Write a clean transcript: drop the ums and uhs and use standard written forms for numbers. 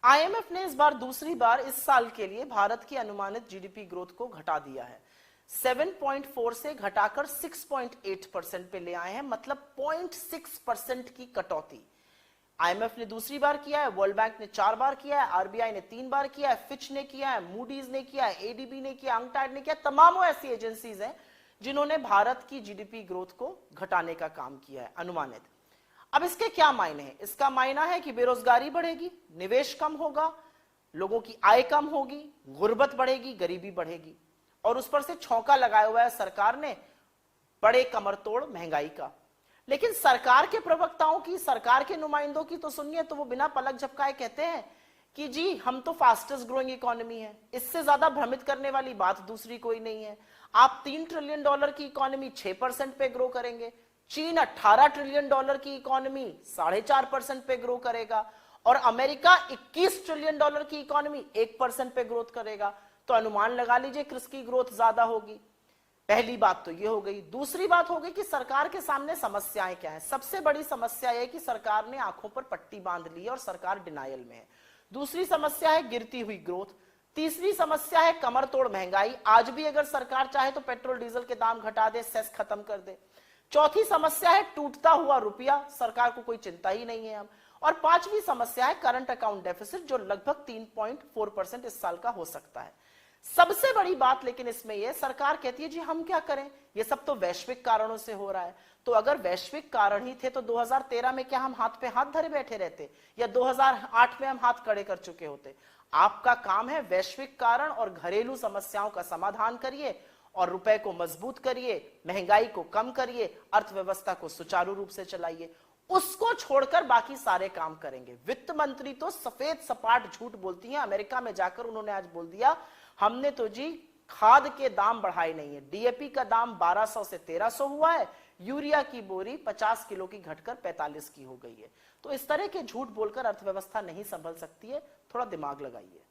IMF ने इस बार दूसरी बार इस साल के लिए भारत की अनुमानित जीडीपी ग्रोथ को घटा दिया है। 7.4 से घटाकर 6.8% पे ले आए हैं, मतलब 0.6% की कटौती। आईएमएफ ने दूसरी बार किया है, वर्ल्ड बैंक ने 4 बार किया है, आरबीआई ने 3 बार किया है, फिच ने किया है, मूडीज ने किया है, एडीबी ने किया, अंकटैड ने किया। तमाम वो ऐसी एजेंसीज हैं जिन्होंने भारत की जीडीपी ग्रोथ को घटाने का काम किया है अनुमानित। अब इसके क्या मायने हैं? इसका मायना है कि बेरोजगारी बढ़ेगी, निवेश कम होगा, लोगों की आय कम होगी, गुर्बत बढ़ेगी, गरीबी बढ़ेगी, और उस पर से छौंका लगाया हुआ है सरकार ने बड़े कमरतोड़ महंगाई का। लेकिन सरकार के प्रवक्ताओं की, सरकार के नुमाइंदों की तो सुनिए, तो वो बिना पलक झपकाए कहते हैं कि जी हम तो फास्टेस्ट ग्रोइंग इकोनॉमी है। इससे ज्यादा भ्रमित करने वाली बात दूसरी कोई नहीं है। आप $3 ट्रिलियन की इकोनॉमी 6% पे ग्रो करेंगे, चीन $18 ट्रिलियन की इकोनॉमी 4.5% पे ग्रो करेगा, और अमेरिका $21 ट्रिलियन की इकोनॉमी 1% पे ग्रोथ करेगा। तो अनुमान लगा लीजिए किसकी ग्रोथ ज्यादा होगी। पहली बात तो ये हो गई। दूसरी बात हो गई कि सरकार के सामने समस्याएं क्या है। सबसे बड़ी समस्या यह कि सरकार ने आंखों पर पट्टी बांध ली है और सरकार डिनायल में है। दूसरी समस्या है गिरती हुई ग्रोथ। तीसरी समस्या है कमर तोड़ महंगाई। आज भी अगर सरकार चाहे तो पेट्रोल डीजल के दाम घटा दे, सेस खत्म कर दे। चौथी समस्या है टूटता हुआ रुपया, सरकार को कोई चिंता ही नहीं है अब। और पांचवी समस्या है करंट अकाउंट डेफिसिट, जो लगभग 3.4% इस साल का हो सकता है। सबसे बड़ी बात लेकिन इसमें यह, सरकार कहती है जी हम क्या करें, ये सब तो वैश्विक कारणों से हो रहा है। तो अगर वैश्विक कारण ही थे तो 2013 में क्या हम हाथ पे हाथ धरे बैठे रहते, या 2008 में हम हाथ खड़े कर चुके होते? आपका काम है वैश्विक कारण और घरेलू समस्याओं का समाधान करिए और रुपए को मजबूत करिए, महंगाई को कम करिए, अर्थव्यवस्था को सुचारू रूप से चलाइए। उसको छोड़कर बाकी सारे काम करेंगे। वित्त मंत्री तो सफेद सपाट झूठ बोलती हैं। अमेरिका में जाकर उन्होंने आज बोल दिया हमने तो जी खाद के दाम बढ़ाए नहीं है, डीएपी का दाम 1200 से 1300 हुआ है, यूरिया की बोरी 50 किलो की घटकर 45 की हो गई है। तो इस तरह के झूठ बोलकर अर्थव्यवस्था नहीं संभल सकती है, थोड़ा दिमाग लगाइए।